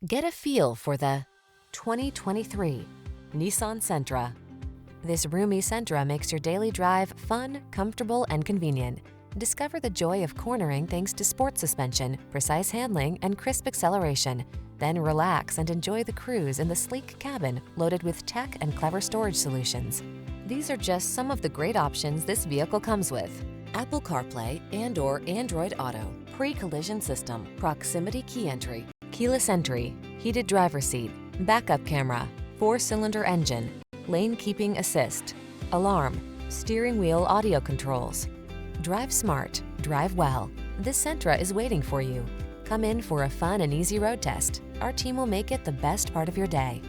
Get a feel for the 2023 Nissan Sentra. This roomy Sentra makes your daily drive fun, comfortable, and convenient. Discover the joy of cornering thanks to sport suspension, precise handling, and crisp acceleration. Then relax and enjoy the cruise in the sleek cabin loaded with tech and clever storage solutions. These are just some of the great options this vehicle comes with: Apple CarPlay and/or Android Auto, pre-collision system, proximity key entry, keyless entry, heated driver's seat, backup camera, 4-cylinder engine, lane keeping assist, alarm, steering wheel audio controls. Drive smart, drive well. This Sentra is waiting for you. Come in for a fun and easy road test. Our team will make it the best part of your day.